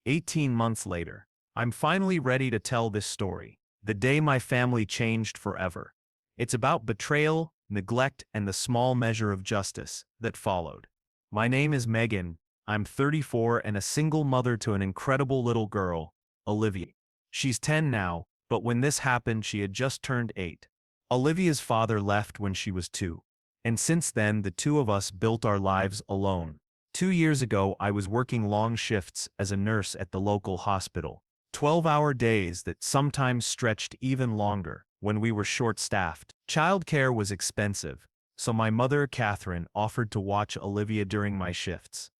18 months later, I'm finally ready to tell this story. The day my family changed forever. It's about betrayal, neglect, and the small measure of justice that followed. My name is Megan. I'm 34 and a single mother to an incredible little girl, Olivia. She's 10 now, but when this happened, she had just turned 8. Olivia's father left when she was 2. And since then, the two of us built our lives alone. 2 years ago, I was working long shifts as a nurse at the local hospital. 12-hour days that sometimes stretched even longer when we were short-staffed. Childcare was expensive, so my mother, Catherine, offered to watch Olivia during my shifts.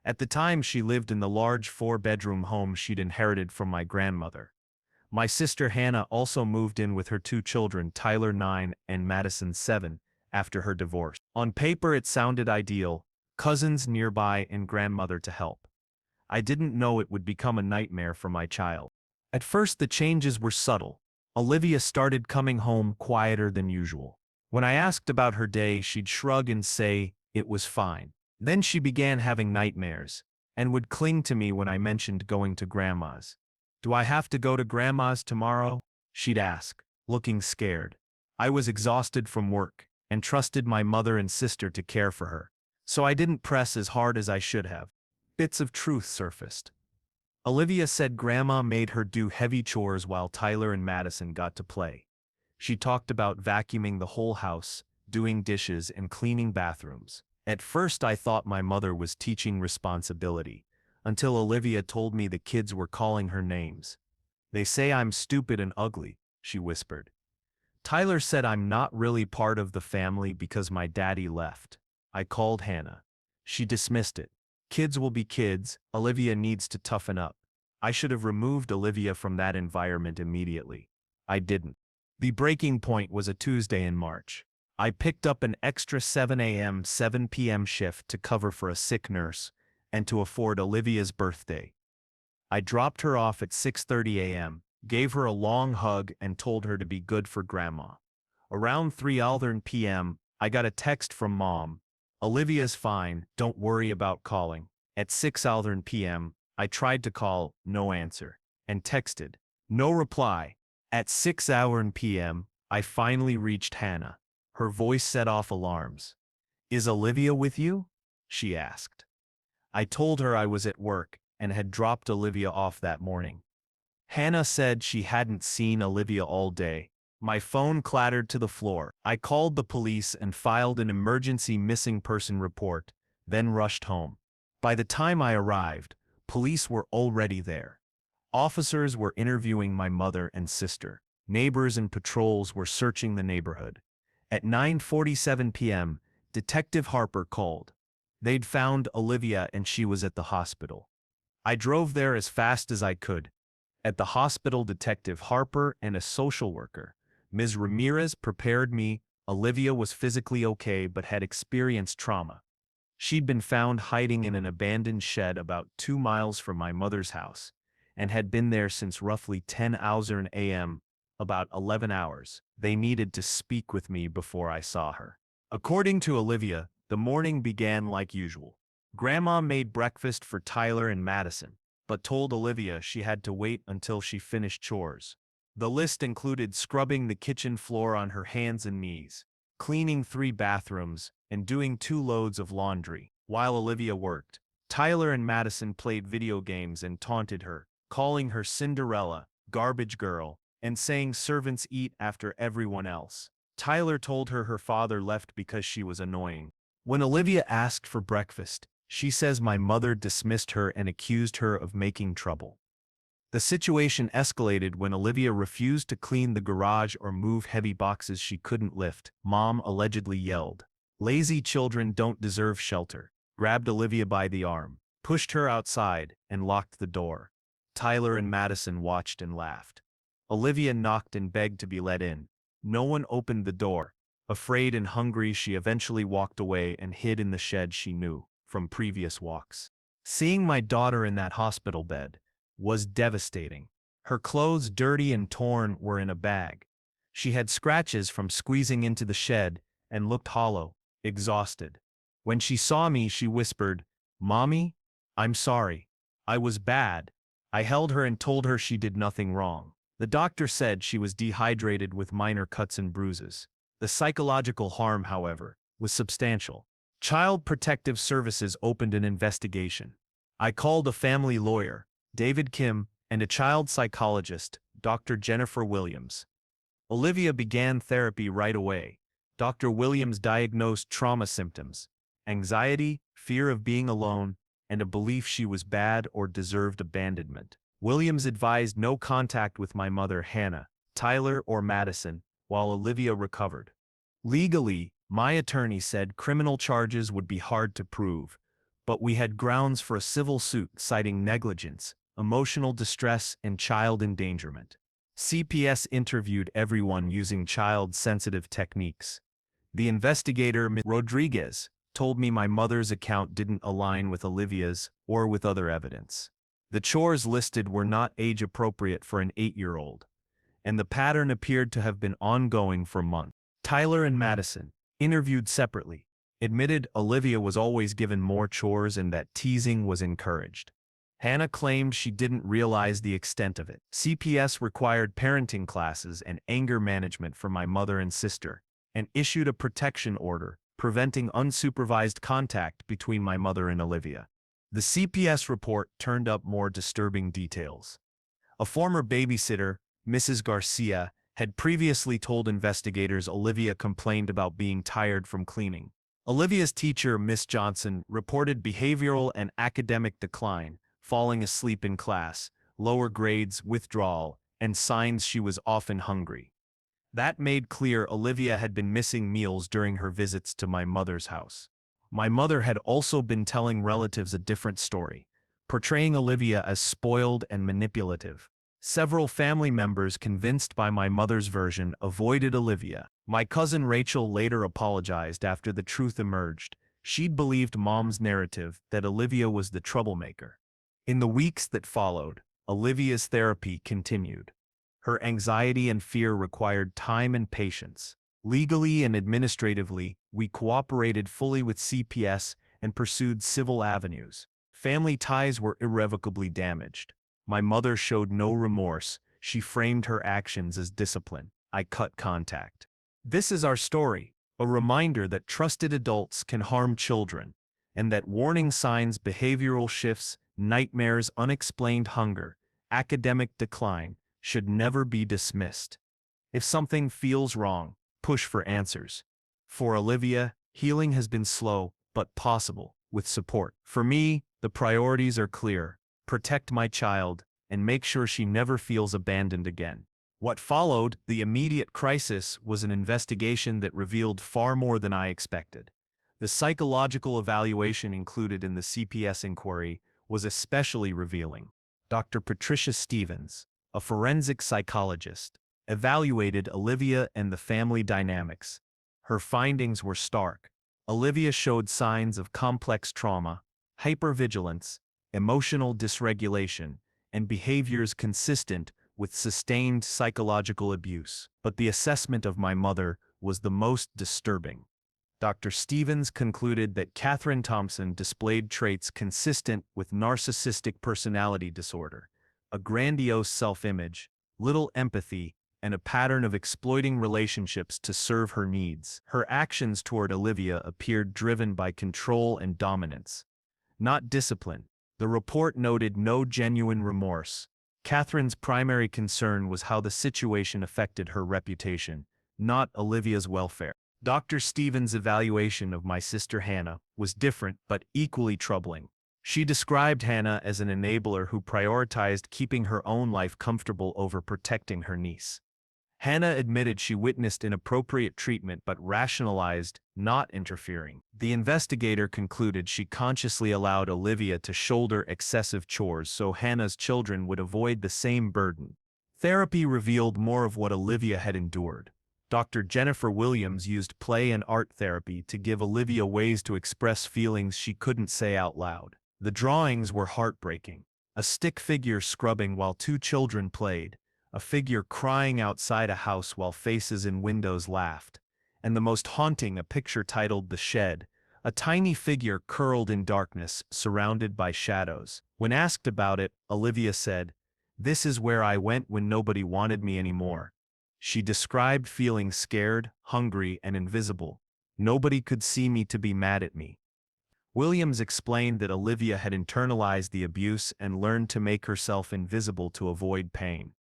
At the time, she lived in the large 4-bedroom home she'd inherited from my grandmother. My sister Hannah also moved in with her 2 children, Tyler 9 and Madison 7, after her divorce. On paper, it sounded ideal, cousins nearby and grandmother to help. I didn't know it would become a nightmare for my child. At first, the changes were subtle. Olivia started coming home quieter than usual. When I asked about her day, she'd shrug and say it was fine. Then she began having nightmares, and would cling to me when I mentioned going to Grandma's. "Do I have to go to Grandma's tomorrow?" she'd ask, looking scared. I was exhausted from work, and trusted my mother and sister to care for her, so I didn't press as hard as I should have. Bits of truth surfaced. Olivia said Grandma made her do heavy chores while Tyler and Madison got to play. She talked about vacuuming the whole house, doing dishes, and cleaning bathrooms. At first, I thought my mother was teaching responsibility, until Olivia told me the kids were calling her names. "They say I'm stupid and ugly," she whispered. "Tyler said I'm not really part of the family because my daddy left." I called Hannah. She dismissed it. "Kids will be kids, Olivia needs to toughen up." I should have removed Olivia from that environment immediately. I didn't. The breaking point was a Tuesday in March. I picked up an extra 7 a.m., 7 p.m. shift to cover for a sick nurse, and to afford Olivia's birthday. I dropped her off at 6:30 a.m., gave her a long hug, and told her to be good for Grandma. Around 3 p.m., I got a text from Mom. "Olivia's fine, don't worry about calling." At 6 p.m., I tried to call, no answer, and texted, no reply. At 6 p.m., I finally reached Hannah. Her voice set off alarms. "Is Olivia with you?" she asked. I told her I was at work and had dropped Olivia off that morning. Hannah said she hadn't seen Olivia all day. My phone clattered to the floor. I called the police and filed an emergency missing person report, then rushed home. By the time I arrived, police were already there. Officers were interviewing my mother and sister. Neighbors and patrols were searching the neighborhood. At 9:47 p.m., Detective Harper called. They'd found Olivia and she was at the hospital. I drove there as fast as I could. At the hospital, Detective Harper and a social worker, Ms. Ramirez, prepared me. Olivia was physically okay but had experienced trauma. She'd been found hiding in an abandoned shed about 2 miles from my mother's house, and had been there since roughly 10 a.m., about 11 hours. They needed to speak with me before I saw her. According to Olivia, the morning began like usual. Grandma made breakfast for Tyler and Madison, but told Olivia she had to wait until she finished chores. The list included scrubbing the kitchen floor on her hands and knees, cleaning 3 bathrooms, and doing 2 loads of laundry. While Olivia worked, Tyler and Madison played video games and taunted her, calling her Cinderella, garbage girl, and saying servants eat after everyone else. Tyler told her her father left because she was annoying. When Olivia asked for breakfast, she says my mother dismissed her and accused her of making trouble. The situation escalated when Olivia refused to clean the garage or move heavy boxes she couldn't lift. Mom allegedly yelled, "Lazy children don't deserve shelter," grabbed Olivia by the arm, pushed her outside, and locked the door. Tyler and Madison watched and laughed. Olivia knocked and begged to be let in. No one opened the door. Afraid and hungry, she eventually walked away and hid in the shed she knew from previous walks. Seeing my daughter in that hospital bed was devastating. Her clothes, dirty and torn, were in a bag. She had scratches from squeezing into the shed and looked hollow, exhausted. When she saw me, she whispered, "Mommy, I'm sorry. I was bad. I held her and told her she did nothing wrong. The doctor said she was dehydrated with minor cuts and bruises. The psychological harm, however, was substantial. Child Protective Services opened an investigation. I called a family lawyer, David Kim, and a child psychologist, Dr. Jennifer Williams. Olivia began therapy right away. Dr. Williams diagnosed trauma symptoms, anxiety, fear of being alone, and a belief she was bad or deserved abandonment. Williams advised no contact with my mother Hannah, Tyler, or Madison while Olivia recovered. Legally, my attorney said criminal charges would be hard to prove, but we had grounds for a civil suit citing negligence, emotional distress, and child endangerment. CPS interviewed everyone using child-sensitive techniques. The investigator, Ms. Rodriguez, told me my mother's account didn't align with Olivia's or with other evidence. The chores listed were not age-appropriate for an 8-year-old, and the pattern appeared to have been ongoing for months. Tyler and Madison, interviewed separately, admitted Olivia was always given more chores and that teasing was encouraged. Hannah claimed she didn't realize the extent of it. CPS required parenting classes and anger management for my mother and sister, and issued a protection order preventing unsupervised contact between my mother and Olivia. The CPS report turned up more disturbing details. A former babysitter, Mrs. Garcia, had previously told investigators Olivia complained about being tired from cleaning. Olivia's teacher, Miss Johnson, reported behavioral and academic decline, falling asleep in class, lower grades, withdrawal, and signs she was often hungry. That made clear Olivia had been missing meals during her visits to my mother's house. My mother had also been telling relatives a different story, portraying Olivia as spoiled and manipulative. Several family members, convinced by my mother's version, avoided Olivia. My cousin Rachel later apologized after the truth emerged. She'd believed Mom's narrative that Olivia was the troublemaker. In the weeks that followed, Olivia's therapy continued. Her anxiety and fear required time and patience. Legally and administratively, we cooperated fully with CPS and pursued civil avenues. Family ties were irrevocably damaged. My mother showed no remorse. She framed her actions as discipline. I cut contact. This is our story, a reminder that trusted adults can harm children, and that warning signs, behavioral shifts, nightmares, unexplained hunger, academic decline, should never be dismissed. If something feels wrong, push for answers. For Olivia, healing has been slow, but possible, with support. For me, the priorities are clear: protect my child, and make sure she never feels abandoned again. What followed, the immediate crisis, was an investigation that revealed far more than I expected. The psychological evaluation included in the CPS inquiry was especially revealing. Dr. Patricia Stevens, a forensic psychologist, evaluated Olivia and the family dynamics. Her findings were stark. Olivia showed signs of complex trauma, hypervigilance, emotional dysregulation, and behaviors consistent with sustained psychological abuse. But the assessment of my mother was the most disturbing. Dr. Stevens concluded that Catherine Thompson displayed traits consistent with narcissistic personality disorder, a grandiose self-image, little empathy, and a pattern of exploiting relationships to serve her needs. Her actions toward Olivia appeared driven by control and dominance, not discipline. The report noted no genuine remorse. Catherine's primary concern was how the situation affected her reputation, not Olivia's welfare. Dr. Stevens' evaluation of my sister Hannah was different but equally troubling. She described Hannah as an enabler who prioritized keeping her own life comfortable over protecting her niece. Hannah admitted she witnessed inappropriate treatment but rationalized not interfering. The investigator concluded she consciously allowed Olivia to shoulder excessive chores so Hannah's children would avoid the same burden. Therapy revealed more of what Olivia had endured. Dr. Jennifer Williams used play and art therapy to give Olivia ways to express feelings she couldn't say out loud. The drawings were heartbreaking. A stick figure scrubbing while two children played, a figure crying outside a house while faces in windows laughed, and the most haunting, a picture titled "The Shed," a tiny figure curled in darkness, surrounded by shadows. When asked about it, Olivia said, "This is where I went when nobody wanted me anymore." She described feeling scared, hungry, and invisible. Nobody could see me to be mad at me. Williams explained that Olivia had internalized the abuse and learned to make herself invisible to avoid pain.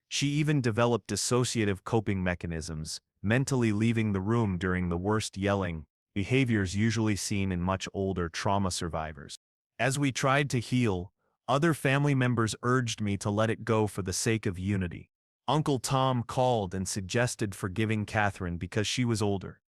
She even developed dissociative coping mechanisms, mentally leaving the room during the worst yelling, behaviors usually seen in much older trauma survivors. As we tried to heal, other family members urged me to let it go for the sake of unity. Uncle Tom called and suggested forgiving Catherine because she was older.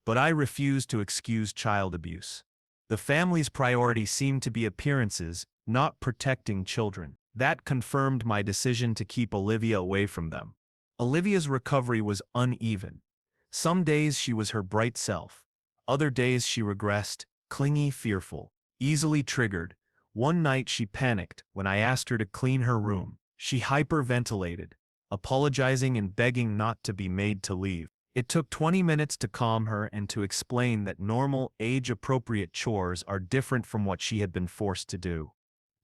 But I refused to excuse child abuse. The family's priority seemed to be appearances, not protecting children. That confirmed my decision to keep Olivia away from them. Olivia's recovery was uneven. Some days she was her bright self. Other days she regressed, clingy, fearful, easily triggered. One night she panicked when I asked her to clean her room. She hyperventilated, apologizing and begging not to be made to leave. It took 20 minutes to calm her and to explain that normal, age-appropriate chores are different from what she had been forced to do.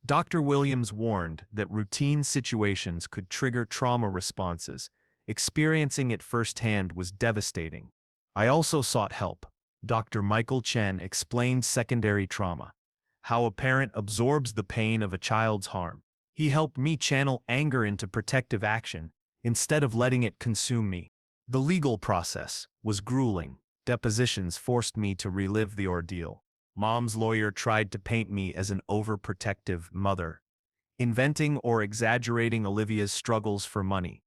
Dr. Williams warned that routine situations could trigger trauma responses. Experiencing it firsthand was devastating. I also sought help. Dr. Michael Chen explained secondary trauma, how a parent absorbs the pain of a child's harm. He helped me channel anger into protective action, instead of letting it consume me. The legal process was grueling. Depositions forced me to relive the ordeal. Mom's lawyer tried to paint me as an overprotective mother, inventing or exaggerating Olivia's struggles for money.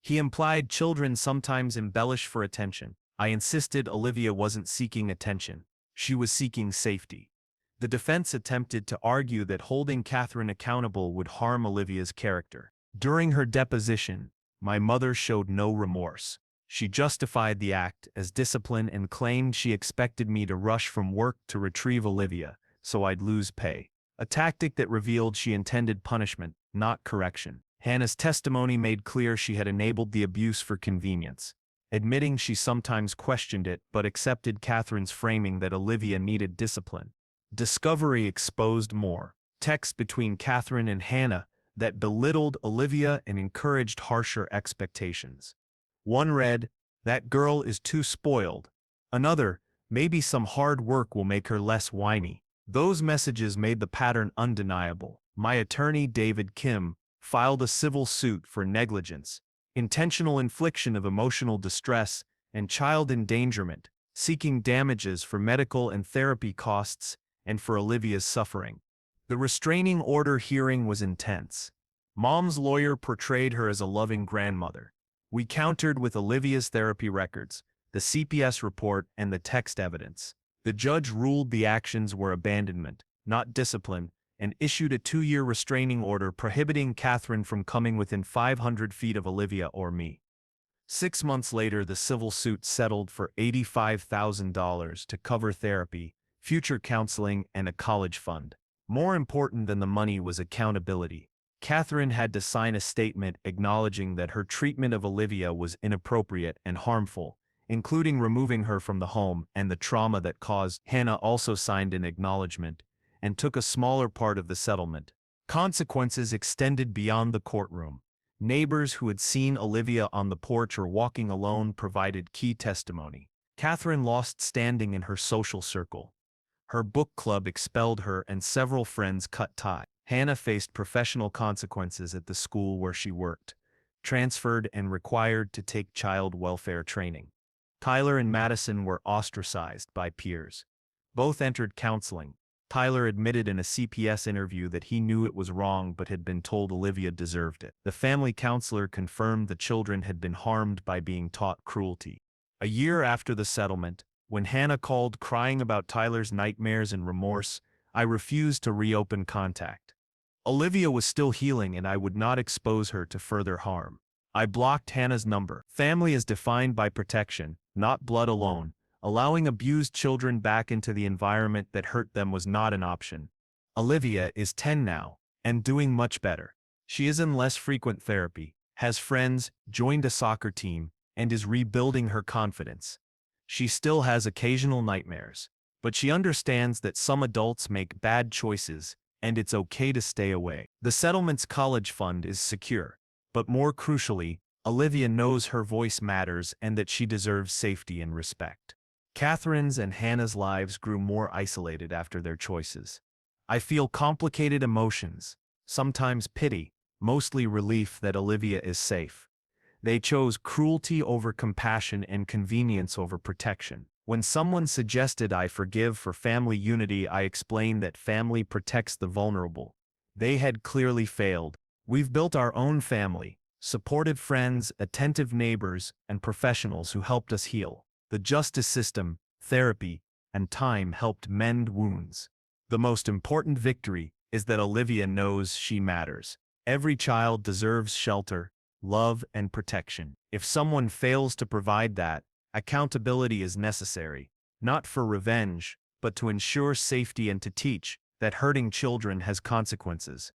He implied children sometimes embellish for attention. I insisted Olivia wasn't seeking attention. She was seeking safety. The defense attempted to argue that holding Catherine accountable would harm Olivia's character. During her deposition, my mother showed no remorse. She justified the act as discipline and claimed she expected me to rush from work to retrieve Olivia, so I'd lose pay. A tactic that revealed she intended punishment, not correction. Hannah's testimony made clear she had enabled the abuse for convenience, admitting she sometimes questioned it but accepted Catherine's framing that Olivia needed discipline. Discovery exposed more texts between Catherine and Hannah that belittled Olivia and encouraged harsher expectations. One read, "That girl is too spoiled." Another, "Maybe some hard work will make her less whiny." Those messages made the pattern undeniable. My attorney, David Kim, filed a civil suit for negligence, intentional infliction of emotional distress, and child endangerment, seeking damages for medical and therapy costs and for Olivia's suffering. The restraining order hearing was intense. Mom's lawyer portrayed her as a loving grandmother. We countered with Olivia's therapy records, the CPS report, and the text evidence. The judge ruled the actions were abandonment, not discipline, and issued a 2-year restraining order prohibiting Catherine from coming within 500 feet of Olivia or me. 6 months later, the civil suit settled for $85,000 to cover therapy, future counseling, and a college fund. More important than the money was accountability. Catherine had to sign a statement acknowledging that her treatment of Olivia was inappropriate and harmful, including removing her from the home and the trauma that caused. Hannah also signed an acknowledgement and took a smaller part of the settlement. Consequences extended beyond the courtroom. Neighbors who had seen Olivia on the porch or walking alone provided key testimony. Catherine lost standing in her social circle. Her book club expelled her and several friends cut ties. Hannah faced professional consequences at the school where she worked, transferred and required to take child welfare training. Tyler and Madison were ostracized by peers. Both entered counseling. Tyler admitted in a CPS interview that he knew it was wrong but had been told Olivia deserved it. The family counselor confirmed the children had been harmed by being taught cruelty. A year after the settlement, when Hannah called crying about Tyler's nightmares and remorse, I refused to reopen contact. Olivia was still healing and I would not expose her to further harm. I blocked Hannah's number. Family is defined by protection, not blood alone. Allowing abused children back into the environment that hurt them was not an option. Olivia is 10 now, and doing much better. She is in less frequent therapy, has friends, joined a soccer team, and is rebuilding her confidence. She still has occasional nightmares, But she understands that some adults make bad choices, and it's okay to stay away. The settlement's college fund is secure, but more crucially, Olivia knows her voice matters and that she deserves safety and respect. Catherine's and Hannah's lives grew more isolated after their choices. I feel complicated emotions, sometimes pity, mostly relief that Olivia is safe. They chose cruelty over compassion and convenience over protection. When someone suggested I forgive for family unity, I explained that family protects the vulnerable. They had clearly failed. We've built our own family, supportive friends, attentive neighbors, and professionals who helped us heal. The justice system, therapy, and time helped mend wounds. The most important victory is that Olivia knows she matters. Every child deserves shelter, love, and protection. If someone fails to provide that, accountability is necessary, not for revenge, but to ensure safety and to teach that hurting children has consequences.